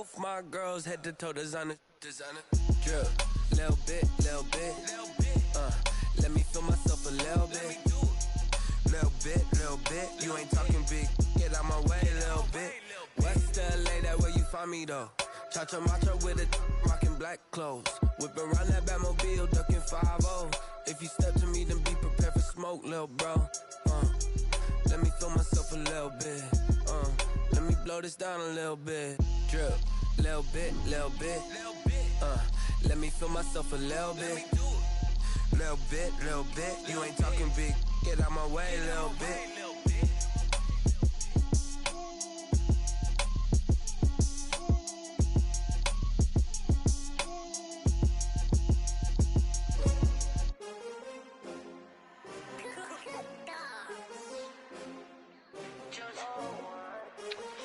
Both my girls head to toe designer. Drip, little bit. Let me feel myself a little bit. Little bit. You ain't talking big. Get out my way, little bit. West LA, that where you find me though. Cha-cha macha with a rockin' black clothes. Whip around that Batmobile, ducking 5-0. If you step to me, then be prepared for smoke, little bro. Let me feel myself a little bit. Let me blow this down a little bit. Drip, little bit. Let me feel myself a little bit. Little bit. You ain't talking big. Get out my way, little bit.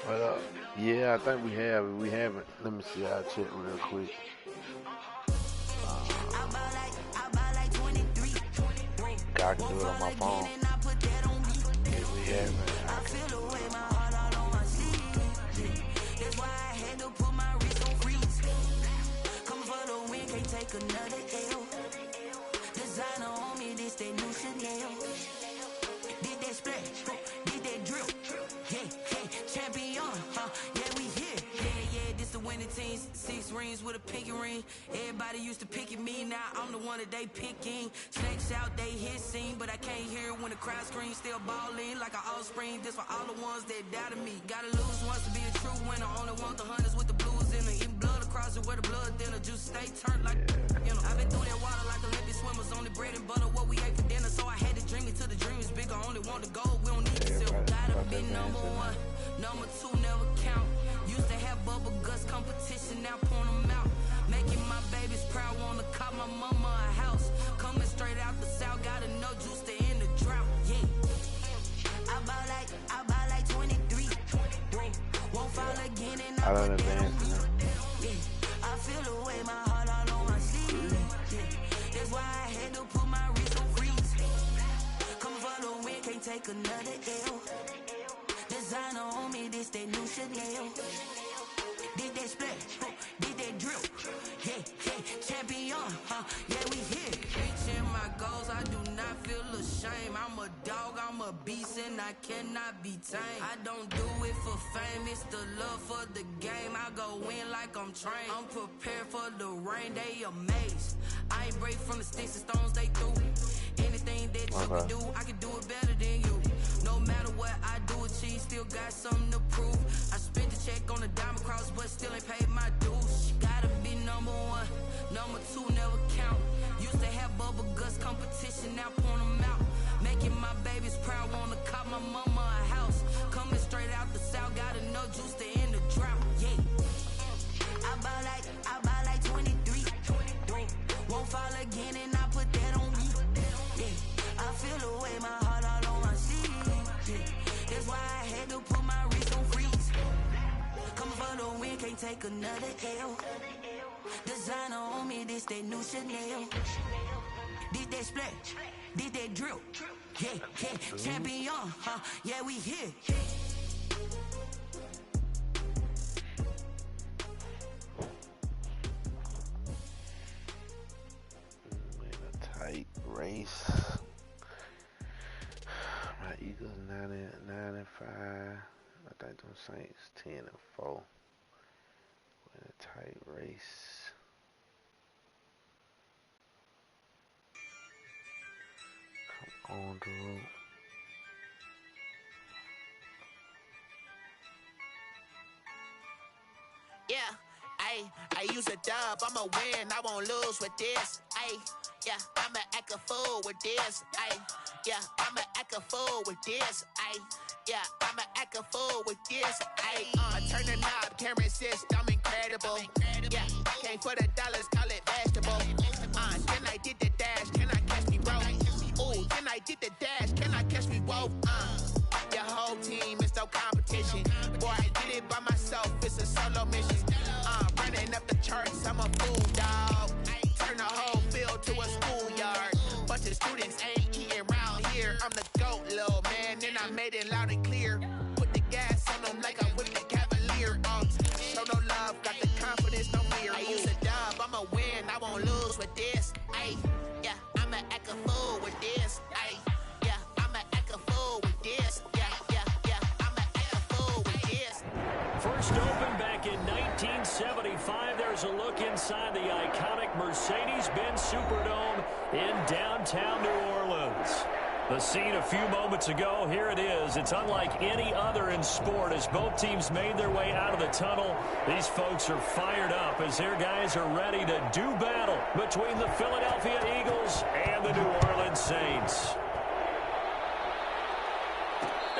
Well, yeah, I think we have it. We haven't. Let me see. I'll check real quick. I can do it on my phone. If we haven't. That's why I had to put my wrist on freeze. Come for the win, can't take another L. Designer on me, this that new Chanel. Did that splash, did that drill. Champion, yeah, we here. Yeah, this the winning team. 6 rings with a pinky ring. Everybody used to pick at me, now I'm the one that they picking. Snakes out, they hit scene, but I can't hear it when the crowd screams. Still ballin' like an offspring. This for all the ones that doubted me. Gotta lose once to be a true winner. Only want the hunters with the blues in it. Eating blood across it where the blood dinner. Juice stay turned like, you know. I've been through that water like Olympic swimmers. Only bread and butter, what we ate for dinner. So I had to dream it till the dream is bigger. Only want the gold, we don't need the silver. Gotta be number one. Number 2 never count. Used to have bubble guts competition, now point them out. Making my babies proud, wanna cop my mama a house. Coming straight out the south, gotta know juice to end the drought. Yeah, I bought like 23. Won't fall again and I put that on me. Yeah, I feel the way my heart all on my sleeve. Yeah, that's why I had to put my wrist on freeze. Come for the win, can't take another L. Designer on me, this that new Chanel. Did that splash, did that drill. Yeah, champion, yeah, we here. Reaching my goals, I do not feel ashamed. I'm a dog, I'm a beast, and I cannot be tamed. I don't do it for fame, it's the love for the game. I go in like I'm trained. I'm prepared for the rain, they amazed. I ain't break from the sticks and stones they threw. Anything that you can do, I can do it better than you. No matter what I do, achieve, still got something to prove. I spent the check on the diamond cross, but still ain't paid my dues. Gotta be number 1, number 2 never count. Used to have bubble guts competition, now point them out. Making my babies proud, wanna cop my mama a house. Coming straight out the south, gotta know juice to end the drought. Yeah, I bought like 23. Won't fall again and I put that on me. Yeah, I feel the way my heart all on my sleeve. Yeah, that's why I had to put my wrist on freeze. Coming for the win, can't take another L. Designer on me, this that new Chanel. Did that splash, did that drill. Yeah, champion, yeah, we here. Tight race. My Eagles 9-5. I think them Saints 10-4. In a tight race. Come on, dude. Yeah, I use a dub, I'ma win, I won't lose with this. Yeah, I'ma act a fool with this. Yeah, I'ma act a fool with this. Yeah, I'ma act a fool with this. I turn the knob, can't resist, I'm incredible. Yeah, came for the dollars, call it vegetable. Then I did the dash, can I catch me, bro? Ooh, then I did the dash, can I catch me, whoa? Your whole team is no competition. Boy, I did it by myself, it's a solo mission. Running up the charts, I'm a fool, dog. Turn the whole field to a schoolyard. Bunch of students ain't eating round here. I'm the GOAT, little man, and I made it loud and clear. Put the gas on them like I'm with the Cavalier. Show no love tough, got the confidence, no fear. I use a dub, I'ma win, I won't lose with this. Ay, yeah, I'ma act a fool with this. Ay, yeah, I'ma act a fool with this. Yeah, I'ma act a fool with this. First opened back in 1975. There's a look inside the iconic Mercedes-Benz Superdome in downtown New Orleans. The scene a few moments ago, here it is. It's unlike any other in sport as both teams made their way out of the tunnel. These folks are fired up as their guys are ready to do battle between the Philadelphia Eagles and the New Orleans Saints.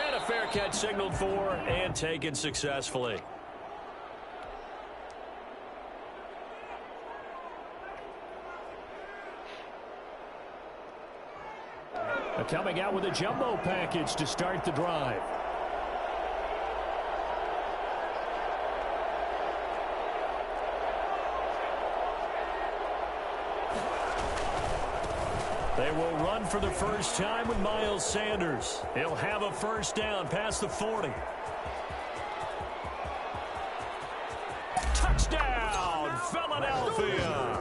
And a fair catch signaled for and taken successfully. Coming out with a jumbo package to start the drive. They will run for the first time with Miles Sanders. He'll have a first down past the 40. Touchdown, Philadelphia!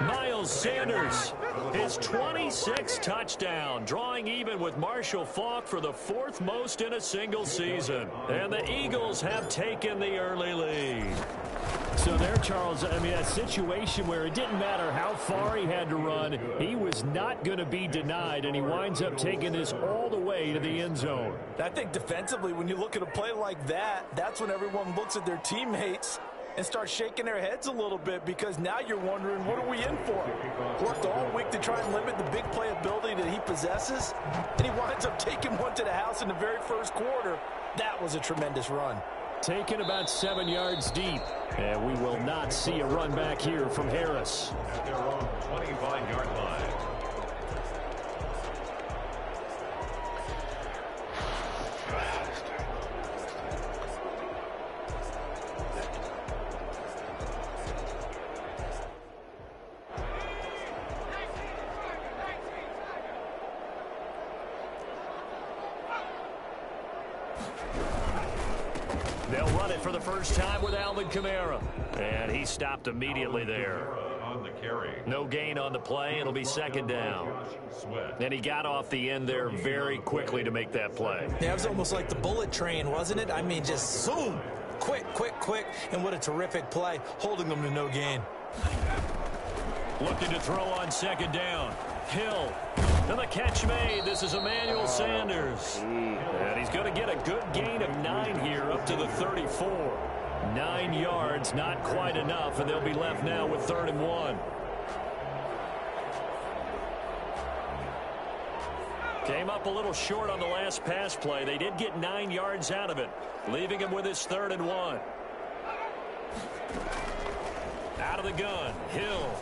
Miles Sanders, his 26th touchdown, drawing even with Marshall Faulk for the 4th most in a single season. And the Eagles have taken the early lead. So there, Charles, I mean, a situation where it didn't matter how far he had to run, he was not going to be denied, and he winds up taking this all the way to the end zone. I think defensively, when you look at a play like that, that's when everyone looks at their teammates and start shaking their heads a little bit, because now you're wondering, what are we in for? Worked all week to try and limit the big play ability that he possesses, and he winds up taking one to the house in the very first quarter. That was a tremendous run. Taken about 7 yards deep, and we will not see a run back here from Harris. At their own 25-yard line. They'll run it for the first time with Alvin Kamara. And he stopped immediately there. On the carry. No gain on the play. It'll be second down. And he got off the end there very quickly to make that play. Yeah, it was almost like the bullet train, wasn't it? I mean, just zoom. Quick. And what a terrific play, holding them to no gain. Looking to throw on second down. Hill. And the catch made. This is Emmanuel Sanders. And he's going to get a good gain of 9 here up to the 34. 9 yards, not quite enough, and they'll be left now with 3rd and 1. Came up a little short on the last pass play. They did get 9 yards out of it, leaving him with his 3rd and 1. Out of the gun, Hill.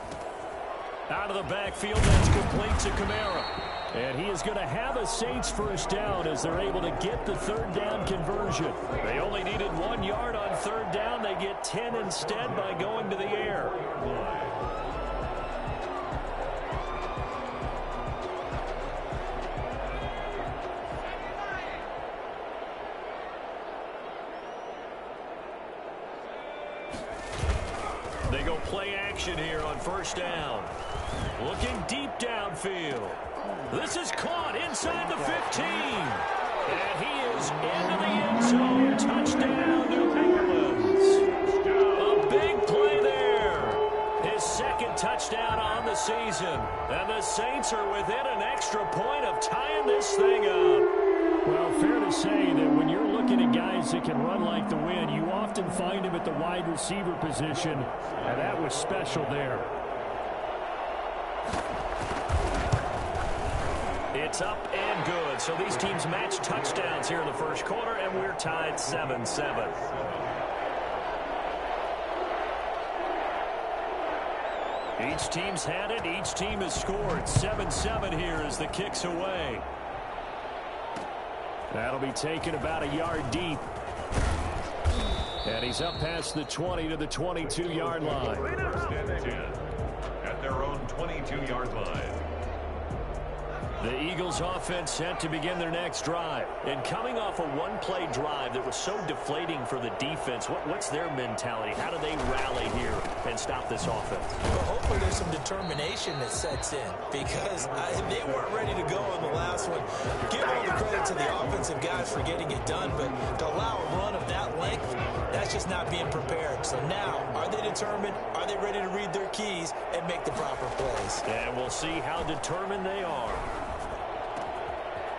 Out of the backfield, that's complete to Kamara. And he is going to have a Saints first down as they're able to get the 3rd down conversion. They only needed 1 yard on 3rd down. They get 10 instead by going to the air. They go play action here on first down. Looking deep downfield. This is caught inside the 15. And he is into the end zone. Touchdown, New Orleans. A big play there. His 2nd touchdown on the season. And the Saints are within an extra point of tying this thing up. Well, fair to say that when you're looking at guys that can run like the wind, you often find him at the wide receiver position. And that was special there. It's up and good. So these teams match touchdowns here in the first quarter, and we're tied 7-7. Each team's had it. Each team has scored. 7-7 here as the kick's away. That'll be taken about a yard deep. And he's up past the 20 to the 22-yard line. First and 10 at their own 22-yard line. The Eagles offense set to begin their next drive. And coming off a one-play drive that was so deflating for the defense, what's their mentality? How do they rally here and stop this offense? Well, hopefully there's some determination that sets in because they weren't ready to go on the last one. Give all the credit to the offensive guys for getting it done, but to allow a run of that length, that's just not being prepared. So now, are they determined? Are they ready to read their keys and make the proper plays? And we'll see how determined they are.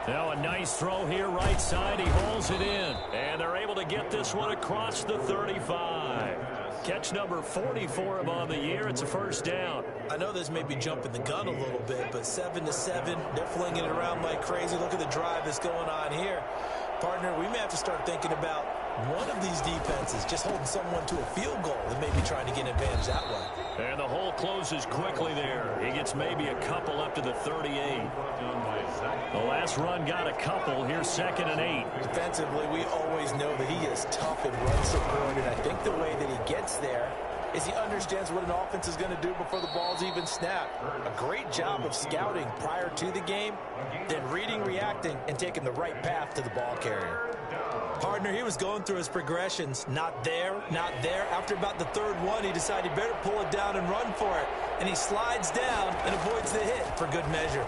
Now a nice throw here, right side. He hauls it in. And they're able to get this one across the 35. Catch number 40 for him on the year. It's a first down. I know this may be jumping the gun a little bit, but 7-7, they're flinging it around like crazy. Look at the drive that's going on here. Partner, we may have to start thinking about one of these defenses just holding someone to a field goal and maybe trying to get an advantage that way. And the hole closes quickly there. He gets maybe a couple up to the 38. The last run got a couple. Here's 2nd and 8. Defensively, we always know that he is tough in run support, and I think the way that he gets there is he understands what an offense is going to do before the ball's even snapped. A great job of scouting prior to the game, then reading, reacting, and taking the right path to the ball carrier. Partner, he was going through his progressions. Not there, not there. After about the third one, he decided he better pull it down and run for it. And he slides down and avoids the hit for good measure.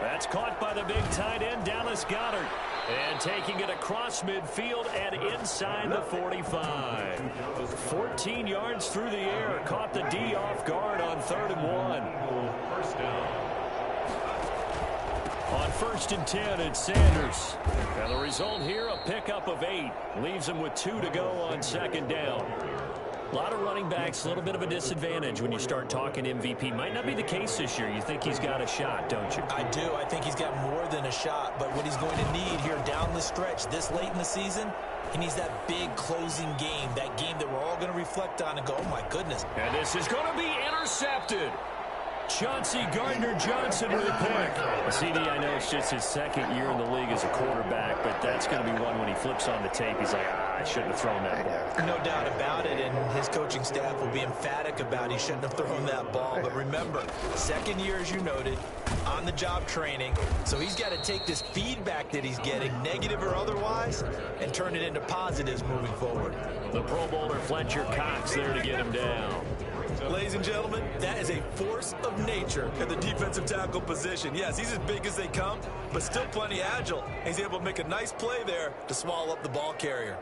That's caught by the big tight end, Dallas Goedert. And taking it across midfield and inside the 45. 14 yards through the air. Caught the D off guard on 3rd and 1. First down. On 1st and 10, it's Sanders. And the result here, a pickup of 8. Leaves him with 2 to go on 2nd down. A lot of running backs, a little bit of a disadvantage when you start talking MVP. Might not be the case this year. You think he's got a shot, don't you? I do. I think he's got more than a shot. But what he's going to need here down the stretch this late in the season, he needs that big closing game, that game that we're all going to reflect on and go, oh, my goodness. And this is going to be intercepted. Chauncey Gardner-Johnson with a pick. CD, I know it's just his 2nd year in the league as a quarterback, but that's going to be one when he flips on the tape. He's like, I shouldn't have thrown that ball. No doubt about it, and his coaching staff will be emphatic about he shouldn't have thrown that ball. But remember, 2nd year, as you noted, on-the-job training. So he's got to take this feedback that he's getting, negative or otherwise, and turn it into positives moving forward. The Pro Bowler Fletcher Cox there to get him down. Ladies and gentlemen, that is a force of nature at the defensive tackle position. Yes, he's as big as they come, but still plenty agile. He's able to make a nice play there to swallow up the ball carrier.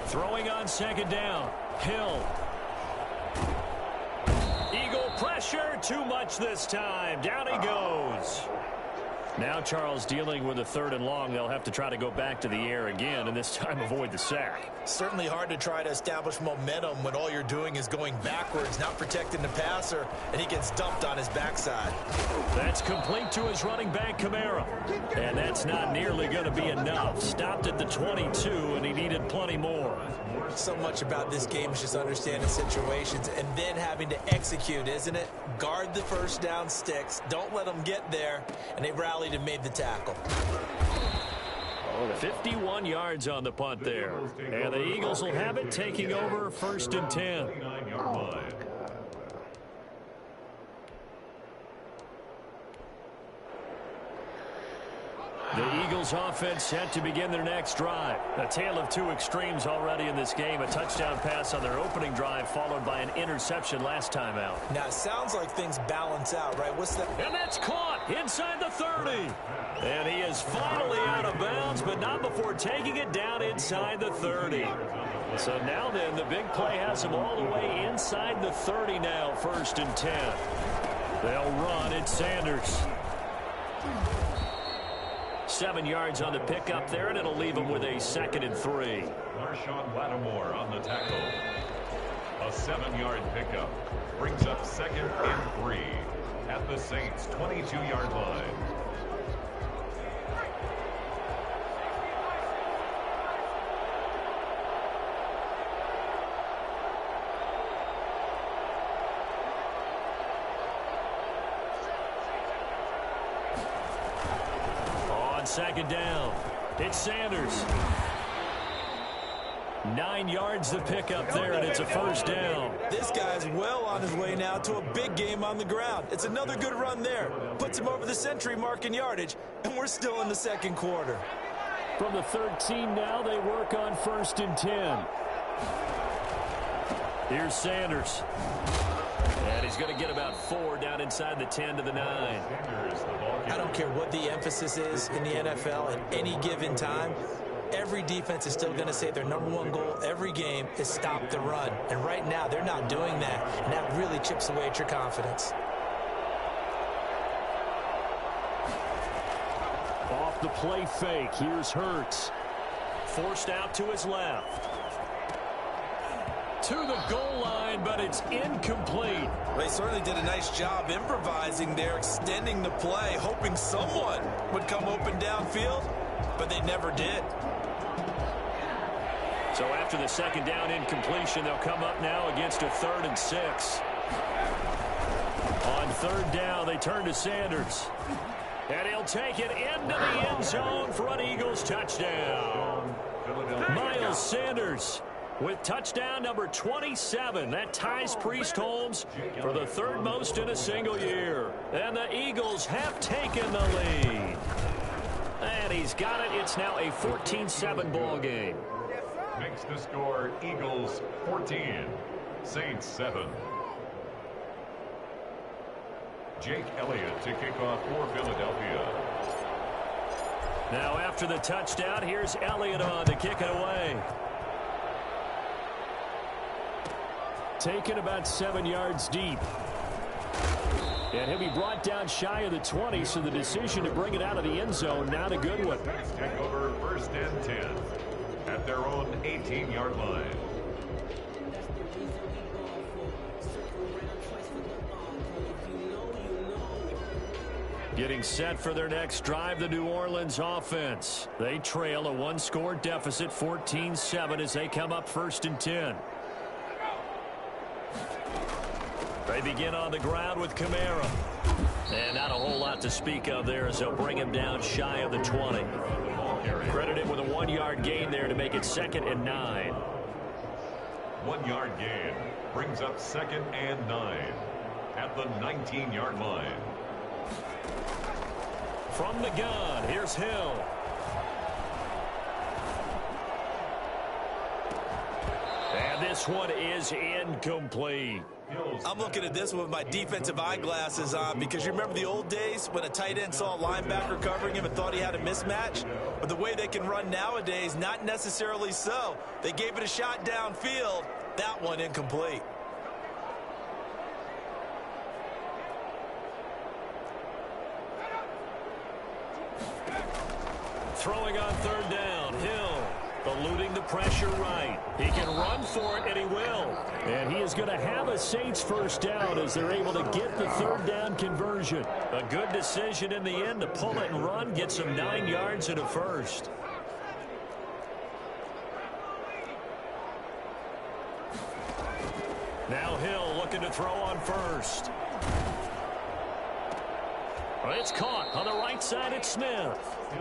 Throwing on 2nd down. Hill. Eagle pressure. Too much this time. Down he goes. Now Charles dealing with a 3rd and long. They'll have to try to go back to the air again, and this time avoid the sack. Certainly hard to try to establish momentum when all you're doing is going backwards, not protecting the passer, and he gets dumped on his backside. That's complete to his running back, Kamara. And that's not nearly going to be enough. Stopped at the 22, and he needed plenty more. So much about this game is just understanding situations and then having to execute, isn't it? Guard the first down sticks. Don't let them get there. And they rallied and made the tackle. 51 yards on the punt there. And the Eagles will have it, taking over 1st and 10. The Eagles offense set to begin their next drive. A tale of two extremes already in this game. A touchdown pass on their opening drive followed by an interception last time out. Now, it sounds like things balance out, right? What's that? And that's caught inside the 30. And he is finally out of bounds, but not before taking it down inside the 30. So now then, the big play has him all the way inside the 30 now, 1st and 10. They'll run. It's Sanders. 7 yards on the pickup there, and it'll leave him with a 2nd and 3. Marshawn Lattimore on the tackle. A 7-yard pickup brings up 2nd and 3 at the Saints' 22-yard line. On 2nd down, it's Sanders. 9 yards to pick up there, and it's a first down. This guy's well on his way now to a big game on the ground. It's another good run there. Puts him over the century mark in yardage, and we're still in the second quarter. From the 13 now, they work on 1st and 10. Here's Sanders. And he's going to get about 4 down inside the 10 to the 9. I don't care what the emphasis is in the NFL at any given time. Every defense is still going to say their #1 goal every game is stop the run. And right now, they're not doing that. And that really chips away at your confidence. Off the play fake, here's Hurts. Forced out to his left. To the goal line, but it's incomplete. They certainly did a nice job improvising there, extending the play, hoping someone would come open downfield, but they never did. So after the second down incompletion, they'll come up now against a 3rd and 6. On 3rd down, they turn to Sanders. And he'll take it into the end zone for an Eagles touchdown. Miles Sanders with touchdown number 27. That ties Priest Holmes for the 3rd most in a single year. And the Eagles have taken the lead. And he's got it. It's now a 14-7 ball game. Makes the score Eagles 14, Saints 7. Jake Elliott to kick off for Philadelphia. Now after the touchdown, here's Elliott on to kick it away. Taken about 7 yards deep. And he'll be brought down shy of the 20, so the decision to bring it out of the end zone, not a good one. Take over 1st and 10 at their own 18-yard line. Getting set for their next drive, the New Orleans offense. They trail a 1-score deficit, 14-7, as they come up 1st and 10. They begin on the ground with Kamara. And not a whole lot to speak of there as they'll bring him down shy of the 20. Credited with a 1-yard gain there to make it 2nd and 9. 1-yard gain brings up 2nd and 9 at the 19-yard line. From the gun, here's Hill. And this one is incomplete. I'm looking at this one with my defensive eyeglasses on because you remember the old days when a tight end saw a linebacker covering him and thought he had a mismatch? But the way they can run nowadays, not necessarily so. They gave it a shot downfield. That one incomplete. Throwing on 3rd down, Hill eluding the pressure right. He can run for it, and he will. And he is going to have a Saints first down as they're able to get the 3rd down conversion. A good decision in the end to pull it and run, get some 9 yards and a first. Now Hill looking to throw on 1st. It's caught on the right side at Smith.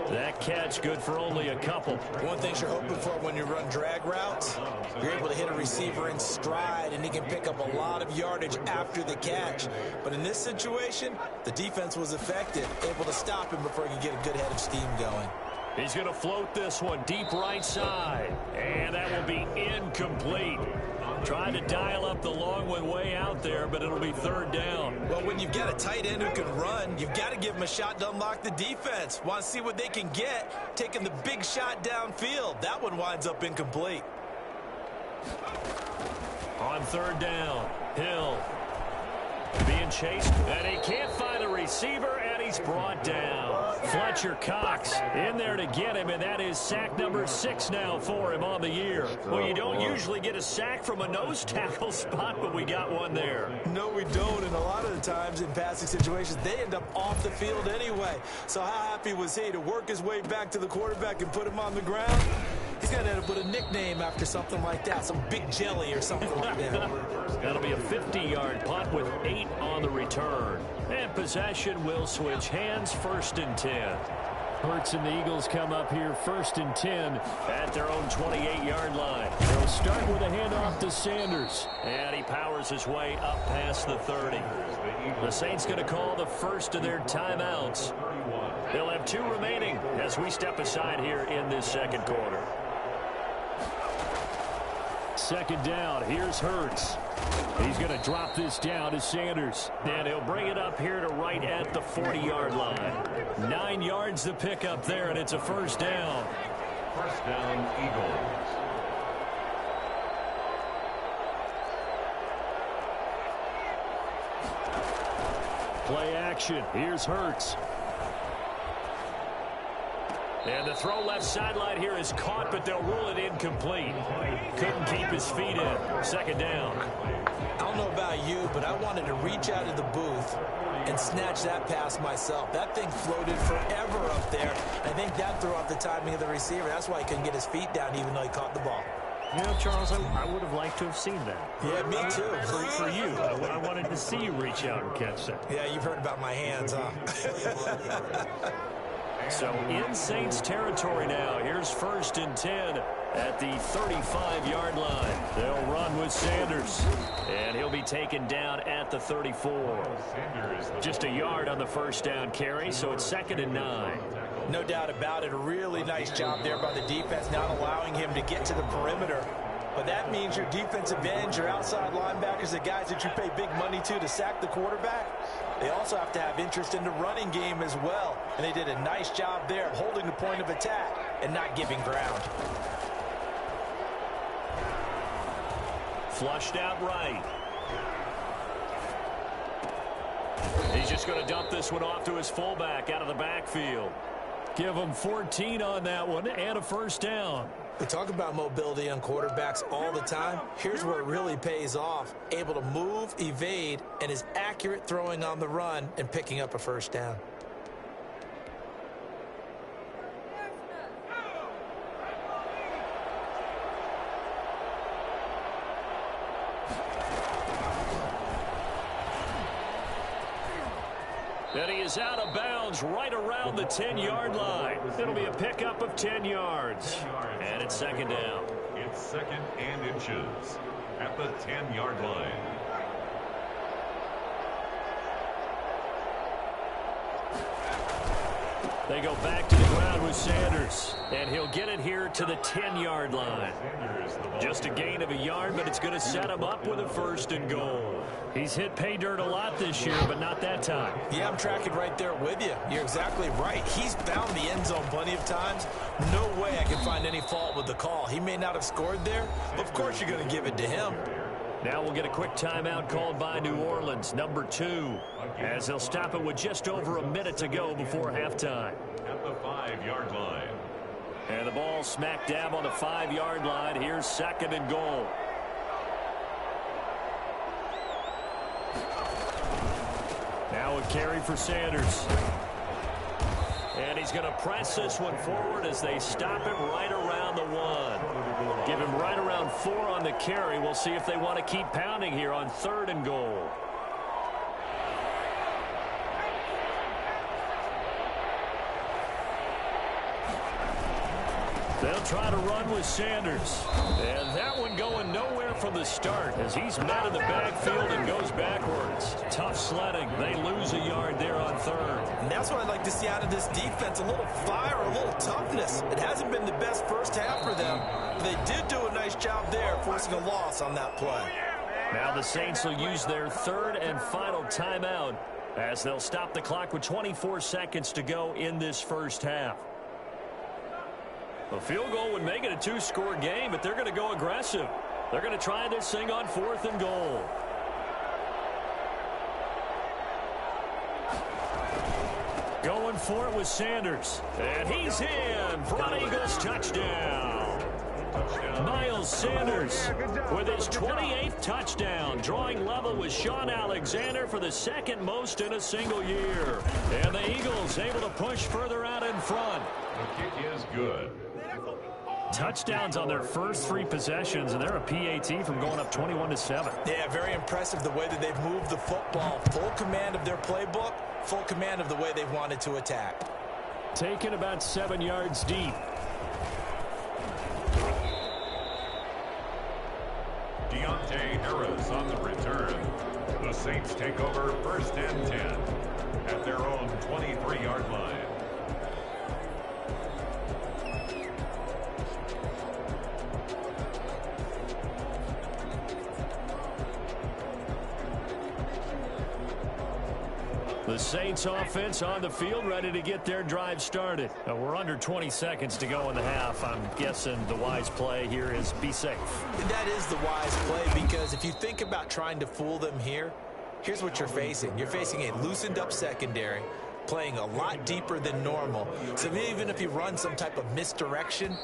That catch good for only a couple. One thing you're hoping for when you run drag routes, you're able to hit a receiver in stride, and he can pick up a lot of yardage after the catch. But in this situation, the defense was effective, able to stop him before he could get a good head of steam going. He's going to float this one deep right side. And that will be incomplete. Trying to dial up the long one way out there, but it'll be 3rd down. Well, when you've got a tight end who can run, you've got to give him a shot to unlock the defense. Want to see what they can get, taking the big shot downfield. That one winds up incomplete. On 3rd down, Hill being chased, and he can't find a receiver, and he's brought down. Fletcher Cox in there to get him, and that is sack number 6 now for him on the year. Well, you don't usually get a sack from a nose tackle spot, but we got one there. No, we don't, and a lot of the times in passing situations, they end up off the field anyway. So how happy was he to work his way back to the quarterback and put him on the ground? He's got to end up with a nickname after something like that, some big jelly or something like that. That'll be a 50-yard punt with 8 on the return. And possession will switch hands, 1st and 10. Hurts and the Eagles come up here 1st and 10 at their own 28-yard line. They'll start with a handoff to Sanders. And he powers his way up past the 30. The Saints going to call the first of their timeouts. They'll have 2 remaining as we step aside here in this second quarter. Second down, here's Hurts. He's going to drop this down to Sanders. And he'll bring it up here to right at the 40-yard line. 9 yards to pick up there, and it's a first down. First down, Eagles. Play action. Here's Hurts. And the throw left sideline here is caught, but they'll rule it incomplete. Couldn't keep his feet in. Second down. I don't know about you, but I wanted to reach out of the booth and snatch that pass myself. That thing floated forever up there. I think that threw off the timing of the receiver. That's why he couldn't get his feet down even though he caught the ball. You know, Charles, I would have liked to have seen that. Yeah, me too. For you. I wanted to see you reach out and catch that. Yeah, you've heard about my hands, huh? So in Saints territory now. Here's 1st and 10 at the 35-yard line. They'll run with Sanders. And he'll be taken down at the 34. Just a yard on the first down carry, so it's 2nd and 9. No doubt about it. A really nice job there by the defense, not allowing him to get to the perimeter. But that means your defensive ends, your outside linebackers, the guys that you pay big money to sack the quarterback, they also have to have interest in the running game as well. And they did a nice job there of holding the point of attack and not giving ground. Flushed out right. He's just going to dump this one off to his fullback out of the backfield. Give him 14 on that one and a first down. We talk about mobility on quarterbacks all the time. Here's where it really pays off. Able to move, evade, and is accurate throwing on the run and picking up a first down. And he is out of bounds right around the 10-yard line. It'll be a pickup of 10 yards. And it's 2nd down. It's 2nd and inches at the 10-yard line. They go back to the ground with Sanders. And he'll get it here to the 10-yard line. Just a gain of a yard, but it's going to set him up with a 1st and goal. He's hit pay dirt a lot this year, but not that time. Yeah, I'm tracking right there with you. You're exactly right. He's found the end zone plenty of times. No way I can find any fault with the call. He may not have scored there, but of course you're going to give it to him. Now we'll get a quick timeout called by New Orleans, number 2, as they'll stop it with just over a minute to go before halftime. At the 5-yard line. And the ball smack dab on the 5-yard line. Here's 2nd and goal. Now a carry for Sanders. And he's going to press this one forward as they stop it right around the 1. Give him right around 4 on the carry. We'll see if they want to keep pounding here on 3rd and goal. They'll try to run with Sanders. And that one going nowhere from the start as he's met in the backfield and goes backwards. Tough sledding. They lose a yard there on 3rd. And that's what I'd like to see out of this defense. A little fire, a little toughness. It hasn't been the best first half for them. They did do a nice job there, forcing a loss on that play. Now the Saints will use their 3rd and final timeout as they'll stop the clock with 24 seconds to go in this first half. A field goal would make it a 2-score game, but they're going to go aggressive. They're going to try this thing on 4th and goal. Going for it with Sanders. And he's in for an Eagles touchdown. Miles Sanders with his 28th touchdown, drawing level with Sean Alexander for the 2nd most in a single year. And the Eagles able to push further out in front. The kick is good. Touchdowns on their first 3 possessions, and they're a PAT from going up 21-7. Yeah, very impressive the way that they've moved the football. Full command of their playbook, full command of the way they've wanted to attack. Taken about 7 yards deep. Deontay Harris on the return. The Saints take over 1st and 10 at their own 23-yard line. The Saints offense on the field, ready to get their drive started. We're under 20 seconds to go in the half. I'm guessing the wise play here is be safe. And that is the wise play, because if you think about trying to fool them here, here's what you're facing. You're facing a loosened up secondary, playing a lot deeper than normal. So even if you run some type of misdirection,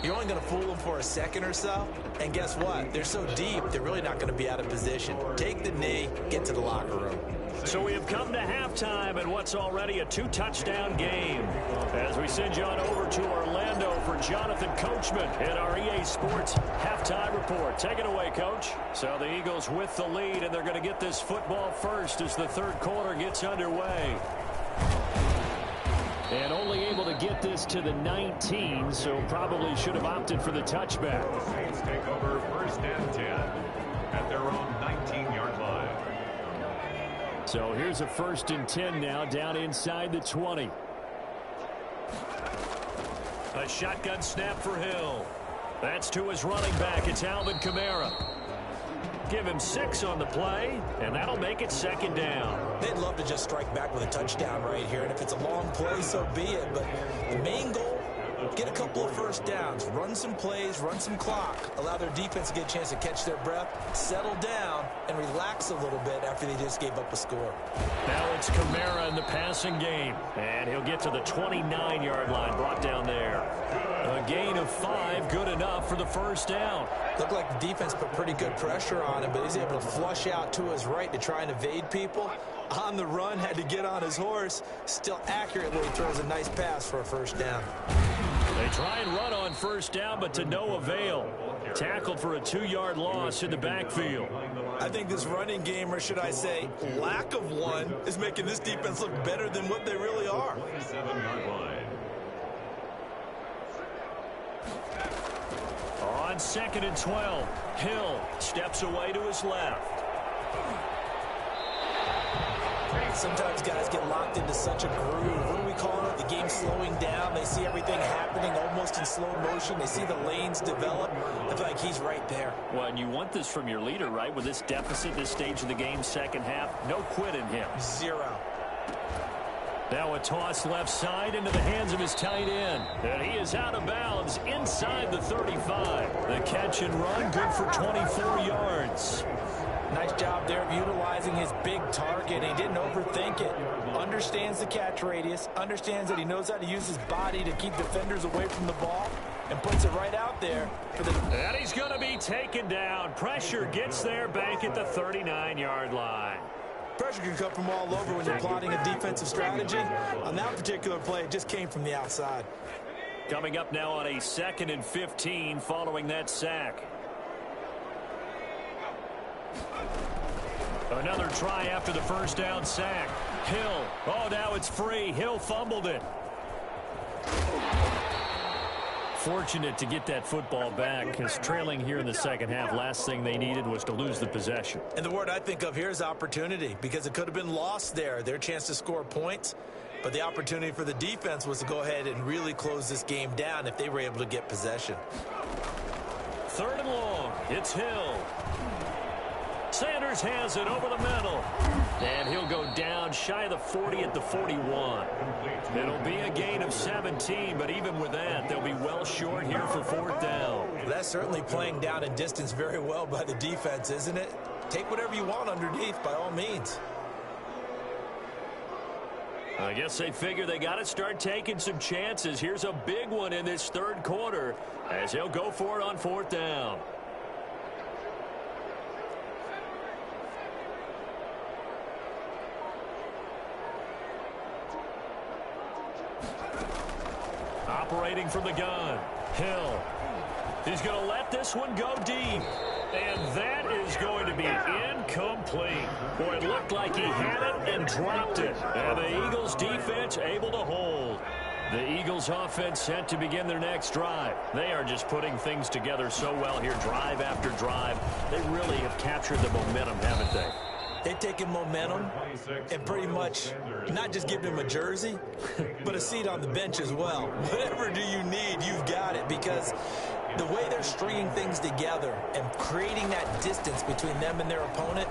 you're only going to fool them for a second or so. And guess what? They're so deep, they're really not going to be out of position. Take the knee, get to the locker room. So we have come to halftime in what's already a 2-touchdown game. As we send you on over to Orlando for Jonathan Coachman in our EA Sports halftime report. Take it away, Coach. So the Eagles with the lead, and they're going to get this football first as the third quarter gets underway. And only able to get this to the 19, so probably should have opted for the touchback. The Saints take over 1st and 10 at their own 19-yard line. So here's a 1st and 10 now, down inside the 20. A shotgun snap for Hill. That's to his running back. It's Alvin Kamara. Give him 6 on the play, and that'll make it 2nd down. They'd love to just strike back with a touchdown right here, and if it's a long play, so be it. But the main goal, get a couple of 1st downs, run some plays, run some clock, allow their defense to get a chance to catch their breath, settle down, and relax a little bit after they just gave up a score. Now it's Kamara in the passing game, and he'll get to the 29-yard line, brought down there. A gain of 5, good enough for the 1st down. Looked like the defense put pretty good pressure on him, but he's able to flush out to his right to try and evade people. On the run, had to get on his horse, still accurately throws a nice pass for a 1st down. They try and run on 1st down, but to no avail. Tackled for a 2-yard loss in the backfield. I think this running game, or should I say lack of one, is making this defense look better than what they really are. 27-yard line. On 2nd and 12, Hill steps away to his left. Sometimes guys get locked into such a groove. What do we call it? The game slowing down. They see everything happening almost in slow motion. They see the lanes develop. I feel like he's right there. Well, and you want this from your leader, right? With this deficit, this stage of the game, 2nd half, no quit in him. 0. Now a toss left side into the hands of his tight end. And he is out of bounds inside the 35. The catch and run, good for 24 yards. Nice job there of utilizing his big target. He didn't overthink it. Understands the catch radius. Understands that he knows how to use his body to keep defenders away from the ball. And puts it right out there for the... And he's going to be taken down. Pressure gets there back at the 39-yard line. Pressure can come from all over when you're plotting a defensive strategy. On that particular play, it just came from the outside. Coming up now on a 2nd and 15 following that sack. Another try after the 1st down sack. Hill. Oh, now it's free. Hill fumbled it. Fortunate to get that football back, because trailing here in the 2nd half, last thing they needed was to lose the possession. And the word I think of here is opportunity, because it could have been lost there. Their chance to score points. But the opportunity for the defense was to go ahead and really close this game down if they were able to get possession. 3rd and long. It's Hill. Sanders has it over the middle. And he'll go down shy of the 40 at the 41. It'll be a gain of 17, but even with that, they'll be well short here for 4th down. That's certainly playing down in distance very well by the defense, isn't it? Take whatever you want underneath, by all means. I guess they figure they got to start taking some chances. Here's a big one in this 3rd quarter as he'll go for it on 4th down. Operating from the gun, Hill. He's going to let this one go deep. And that is going to be incomplete. Boy, it looked like he had it and dropped it. And the Eagles defense able to hold. The Eagles offense set to begin their next drive. They are just putting things together so well here, drive after drive. They really have captured the momentum, haven't they? They've taken momentum and pretty much not just given him a jersey, but a seat on the bench as well. Whatever do you need, you've got it, because the way they're stringing things together and creating that distance between them and their opponent,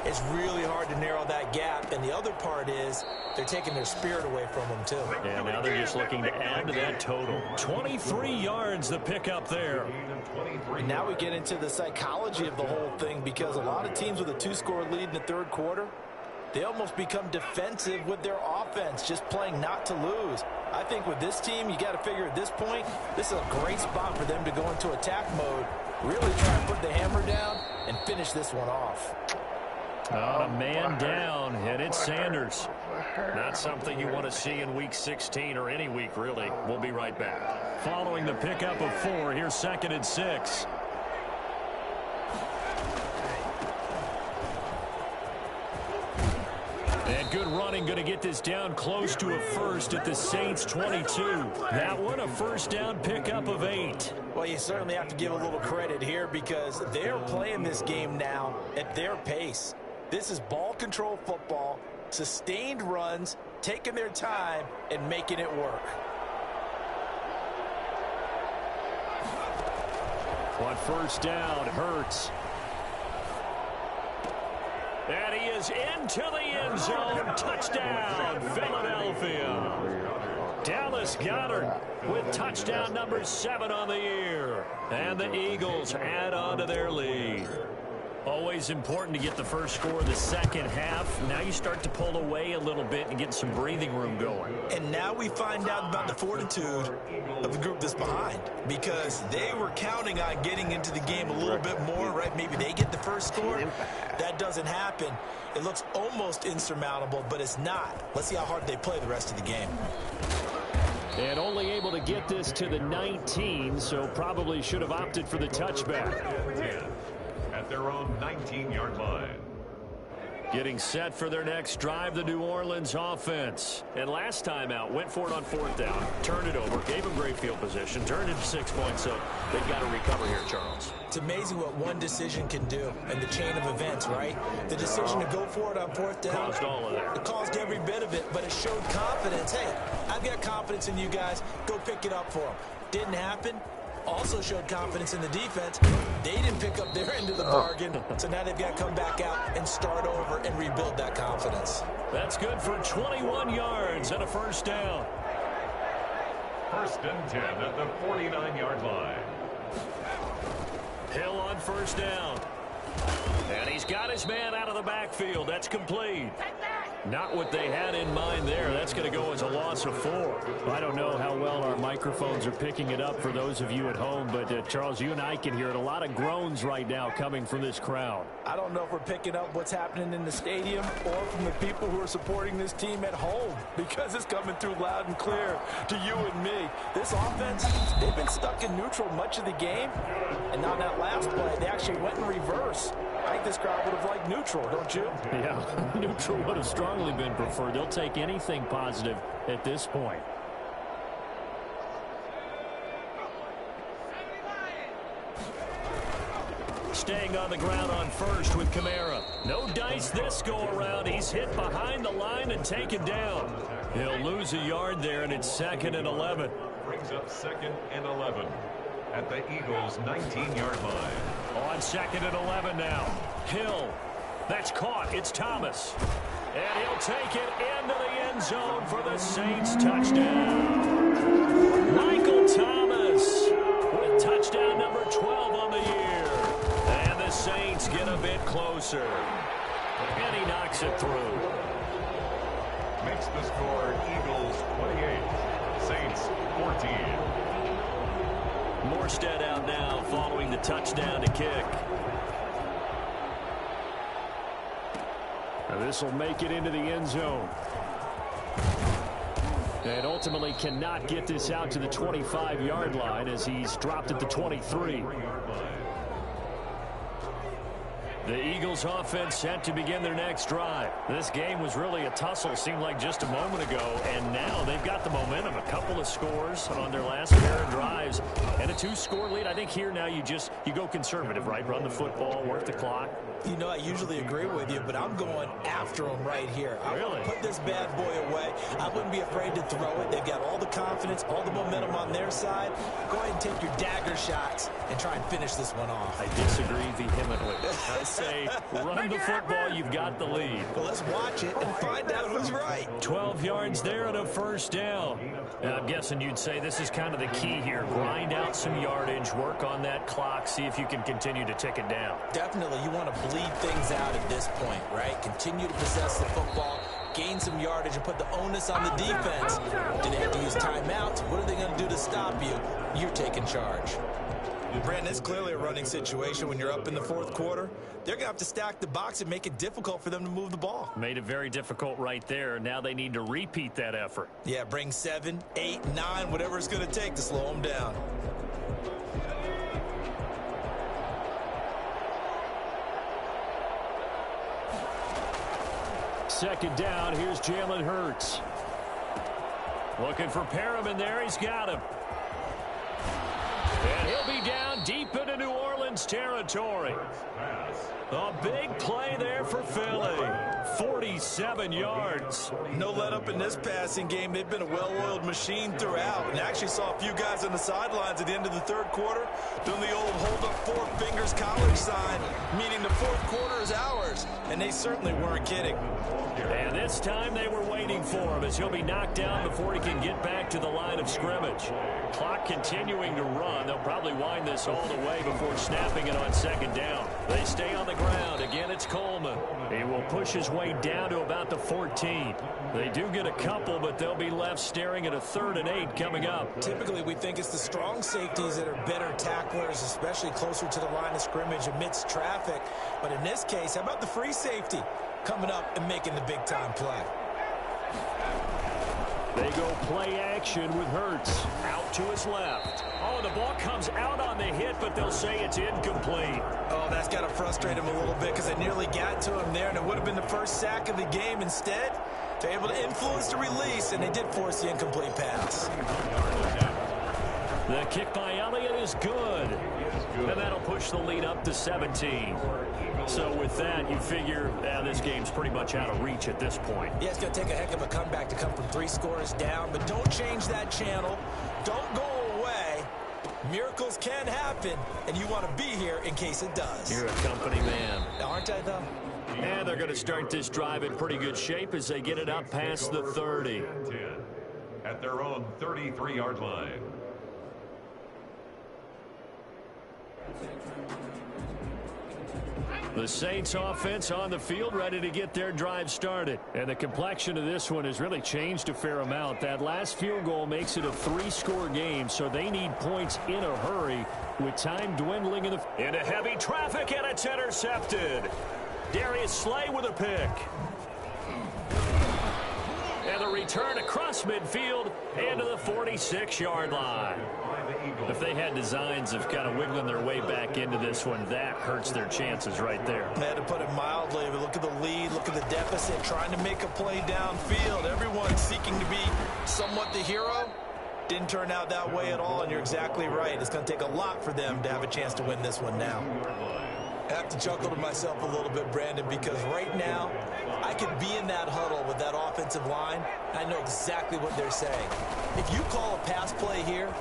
it's really hard to narrow that gap. And the other part is they're taking their spirit away from them, too. Yeah, now they're just looking to add to that total. 23 yards the pickup there. And now we get into the psychology of the whole thing, because a lot of teams with a 2-score lead in the third quarter, they almost become defensive with their offense, just playing not to lose. I think with this team, you got to figure at this point, this is a great spot for them to go into attack mode, really try and put the hammer down and finish this one off. On a man down, and it's Sanders. Not something you want to see in Week 16 or any week, really. We'll be right back. Following the pickup of 4, here's 2nd and 6. And good running, going to get this down close to a first at the Saints 22. That one a first down pickup of 8. Well, you certainly have to give a little credit here, because they're playing this game now at their pace. This is ball control football, sustained runs, taking their time, and making it work. On first down, Hurts. And he is into the end zone. Touchdown, Philadelphia. Dallas Goedert with touchdown number 7 on the year. And the Eagles add on to their lead. Always important to get the first score of the second half. Now you start to pull away a little bit and get some breathing room going. And now we find out about the fortitude of the group that's behind, because they were counting on getting into the game a little bit more, right? Maybe they get the first score. That doesn't happen. It looks almost insurmountable, but it's not. Let's see how hard they play the rest of the game. And only able to get this to the 19, so probably should have opted for the touchback. At their own 19-yard line. Getting set for their next drive, the New Orleans offense. And last time out, went for it on 4th down, turned it over, gave them great field position, turned it to 6 points, so they've got to recover here, Charles. It's amazing what one decision can do in the chain of events, right? The decision to go for it on 4th down. Caused all of that. It caused every bit of it, but it showed confidence. Hey, I've got confidence in you guys. Go pick it up for them. Didn't happen. Also showed confidence in the defense. They didn't pick up their end of the bargain, so now they've got to come back out and start over and rebuild that confidence. That's good for 21 yards and a first down. 1st and 10 at the 49-yard line. Hill on first down. And he's got his man out of the backfield. That's complete. Not what they had in mind there. That's going to go as a loss of 4. I don't know how well our microphones are picking it up for those of you at home, but Charles, you and I can hear it. A lot of groans right now coming from this crowd. I don't know if we're picking up what's happening in the stadium or from the people who are supporting this team at home, because it's coming through loud and clear to you and me. This offense, they've been stuck in neutral much of the game, and on that last play, they actually went in reverse. I think this crowd would have liked neutral, don't you? Yeah, neutral would have strongly been preferred. They'll take anything positive at this point. Staying on the ground on first with Kamara. No dice this go around. He's hit behind the line and taken down. He'll lose a yard there, and it's 2nd and 11. Brings up 2nd and 11 at the Eagles' 19-yard line. On 2nd and 11 now. Hill. That's caught. It's Thomas. And he'll take it into the end zone for the Saints touchdown. Michael Thomas with touchdown number 12 on the year. And the Saints get a bit closer. And he knocks it through. Makes the score Eagles 28, Saints 14. Morstead out now following the touchdown to kick. Now this will make it into the end zone. And ultimately cannot get this out to the 25-yard line as he's dropped at the 23. The Eagles offense set to begin their next drive. This game was really a tussle, seemed like just a moment ago, and now they've got the momentum. A couple of scores on their last pair of drives and a 2-score lead. I think here now you go conservative, right? Run the football, work the clock. You know, I usually agree with you, but I'm going after them right here. I want to put this bad boy away. I wouldn't be afraid to throw it. They've got all the confidence, all the momentum on their side. Go ahead and take your dagger shots and try and finish this one off. I disagree vehemently. I say run the football. You've got the lead. Well, let's watch it and find out who's right. 12 yards there and a first down. And I'm guessing you'd say this is kind of the key here. Grind out some yardage, work on that clock, see if you can continue to tick it down. Definitely, you want to bleed things out at this point, right? Continue to possess the football, gain some yardage, and put the onus on the defense. Do they have to use timeouts? What are they going to do to stop you? You're taking charge. Brandon, it's clearly a running situation when you're up in the fourth quarter. They're going to have to stack the box and make it difficult for them to move the ball. Made it very difficult right there. Now they need to repeat that effort. Yeah, bring 7, 8, 9, whatever it's going to take to slow them down. Second down, here's Jalen Hurts. Looking for Perriman there, he's got him. And he'll be down deep into New Orleans territory. A big play there for Philly. 47 yards. No let up in this passing game. They've been a well-oiled machine throughout. And actually saw a few guys on the sidelines at the end of the third quarter doing the old hold up 4 fingers college sign, meaning the fourth quarter is ours. And they certainly weren't kidding. And this time they were waiting for him as he'll be knocked down before he can get back to the line of scrimmage. Clock continuing to run. They'll probably wind this all the way before snapping it on second down. They stay on the ground. Again, it's Coleman. He will push his way down to about the 14. They do get a couple, but they'll be left staring at a 3rd and 8 coming up. Typically, we think it's the strong safeties that are better tacklers, especially closer to the line of scrimmage amidst traffic. But in this case, how about the free safety coming up and making the big-time play? They go play action with Hurts. Out to his left. Oh, the ball comes out on the hit, but they'll say it's incomplete. Oh, that's got to frustrate him a little bit because they nearly got to him there, and it would have been the first sack of the game. Instead, they're able to influence the release, and they did force the incomplete pass. The kick by Elliott is good. And that'll push the lead up to 17. So with that, you figure this game's pretty much out of reach at this point. Yeah, it's going to take a heck of a comeback to come from 3 scores down, but don't change that channel. Don't go away. Miracles can happen, and you want to be here in case it does. You're a company man. Aren't I, though? And they're going to start this drive in pretty good shape as they get it up past the 30. At their own 33-yard line. The Saints offense on the field ready to get their drive started. And the complexion of this one has really changed a fair amount. That last field goal makes it a 3-score game, so they need points in a hurry with time dwindling into heavy traffic, and it's intercepted. Darius Slay with a pick. And the return across midfield into the 46-yard line. If they had designs of kind of wiggling their way back into this one, that hurts their chances right there. I had to put it mildly, but look at the lead, look at the deficit, trying to make a play downfield. Everyone seeking to be somewhat the hero. Didn't turn out that way at all, and you're exactly right. It's going to take a lot for them to have a chance to win this one now. I have to chuckle to myself a little bit, Brandon, because right now I could be in that huddle with that offensive line. I know exactly what they're saying. If you call a pass play here,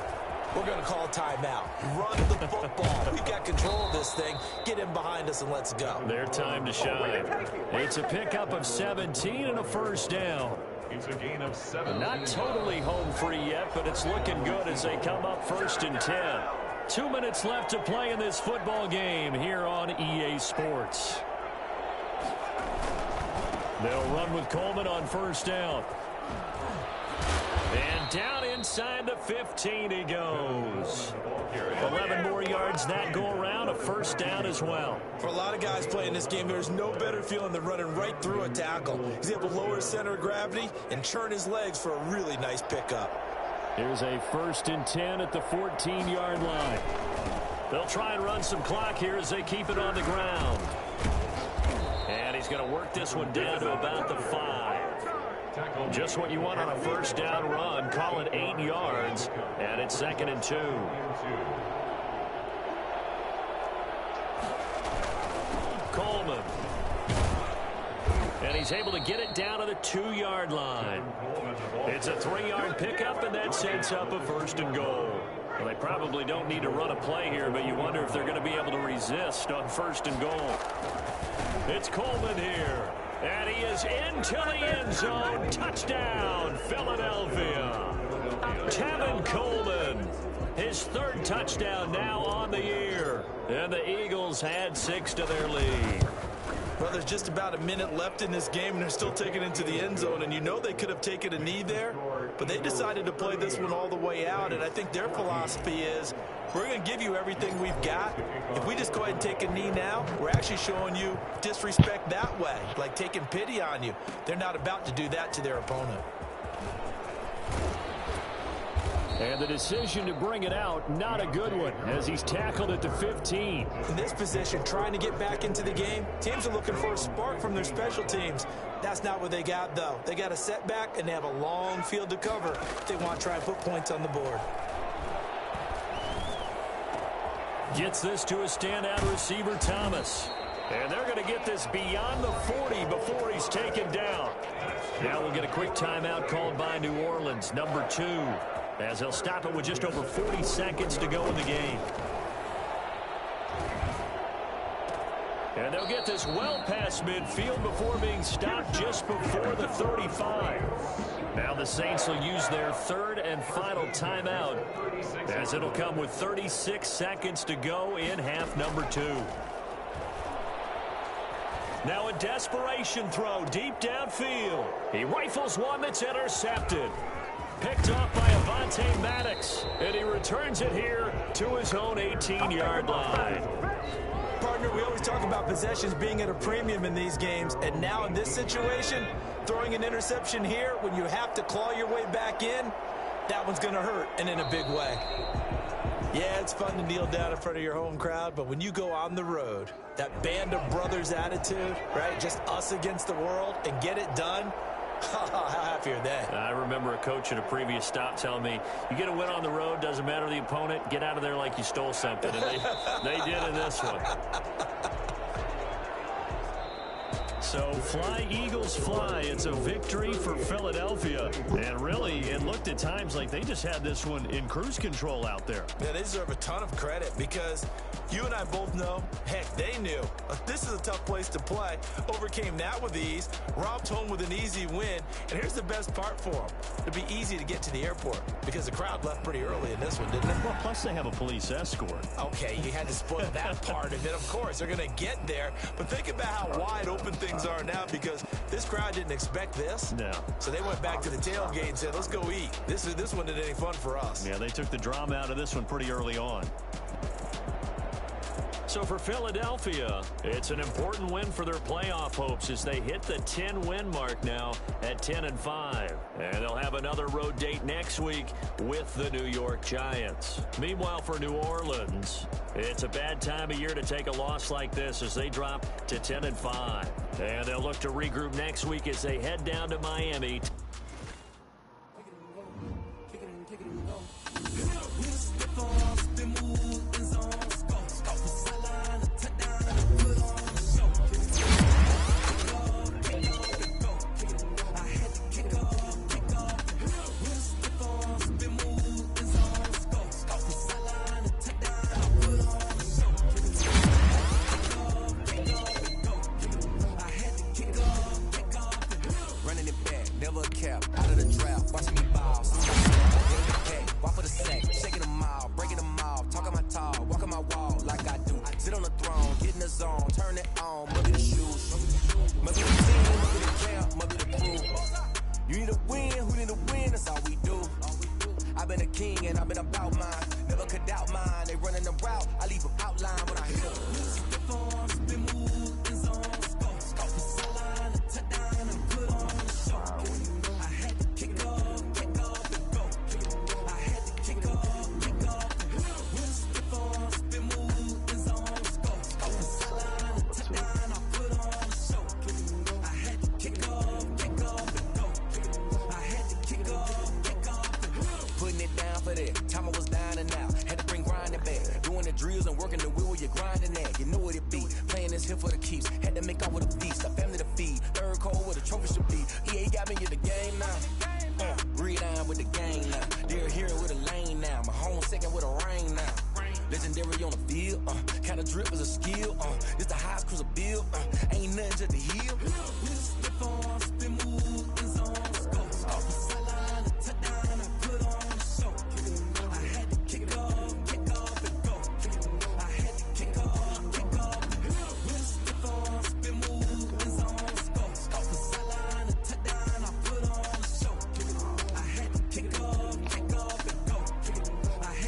we're going to call a timeout. Run the football. We've got control of this thing. Get in behind us and let's go. Their time to shine. It's a pickup of 17 and a first down. It's a gain of 7. Not totally home free yet, but it's looking good as they come up 1st and 10. 2 minutes left to play in this football game here on EA Sports. They'll run with Coleman on first down. And down inside the 15 he goes. 11 more yards that go around, a first down as well. For a lot of guys playing this game, there's no better feeling than running right through a tackle. He's able to lower his center of gravity and churn his legs for a really nice pickup. Here's a 1st and 10 at the 14-yard line. They'll try and run some clock here as they keep it on the ground. he's going to work this one down to about the 5. Just what you want on a first down run. Call it 8 yards, and it's 2nd and 2. Coleman. And he's able to get it down to the 2-yard line. It's a 3-yard pickup, and that sets up a 1st and goal. Well, they probably don't need to run a play here, but you wonder if they're going to be able to resist on 1st and goal. It's Coleman here. And he is into the end zone. Touchdown, Philadelphia. Tevin Coleman, his 3rd touchdown now on the year. And the Eagles add 6 to their lead. Well, there's just about a minute left in this game, and they're still taking it into the end zone. And you know they could have taken a knee there, but they decided to play this one all the way out. And I think their philosophy is, we're going to give you everything we've got. If we just go ahead and take a knee now, we're actually showing you disrespect that way, like taking pity on you. They're not about to do that to their opponent. And the decision to bring it out, not a good one, as he's tackled at the 15. In this position, trying to get back into the game, teams are looking for a spark from their special teams. That's not what they got, though. They got a setback, and they have a long field to cover if they want to try and put points on the board. Gets this to a standout receiver, Thomas. And they're going to get this beyond the 40 before he's taken down. Now we'll get a quick timeout called by New Orleans, number 2. As they'll stop it with just over 40 seconds to go in the game. And they'll get this well past midfield before being stopped just before the 35. Now the Saints will use their 3rd and final timeout, as it'll come with 36 seconds to go in half number 2. Now a desperation throw deep downfield. He rifles one that's intercepted. Picked off by Avonte Maddox, and he returns it here to his own 18-yard line. Partner, we always talk about possessions being at a premium in these games, and now in this situation, throwing an interception here when you have to claw your way back in, that one's going to hurt, and in a big way. Yeah, it's fun to kneel down in front of your home crowd, but when you go on the road, that band of brothers attitude, right, just us against the world, and get it done, how happy are they? I remember a coach at a previous stop telling me, you get a win on the road, doesn't matter the opponent, get out of there like you stole something. And they did in this one. So fly, Eagles, fly. It's a victory for Philadelphia. And really, it looked at times like they just had this one in cruise control out there. Yeah, they deserve a ton of credit because you and I both know, heck, they knew. This is a tough place to play. Overcame that with ease. Robbed home with an easy win. And here's the best part for them. It'd be easy to get to the airport because the crowd left pretty early in this one, didn't it? Well, plus they have a police escort. Okay, you had to spoil that part of it. Of course, they're going to get there. But think about how wide open things are now because this crowd didn't expect this. No. So they went back to the tailgate and said, let's go eat. This one isn't any fun for us. Yeah, they took the drama out of this one pretty early on. So for Philadelphia, it's an important win for their playoff hopes as they hit the 10-win mark now at 10-5. And they'll have another road date next week with the New York Giants. Meanwhile, for New Orleans, it's a bad time of year to take a loss like this as they drop to 10-5. And they'll look to regroup next week as they head down to Miami. second with a ring now. Legendary on the field, kind of drip is a skill, it's the highest cruiser bill, ain't nothing just the heel. Niggas slip on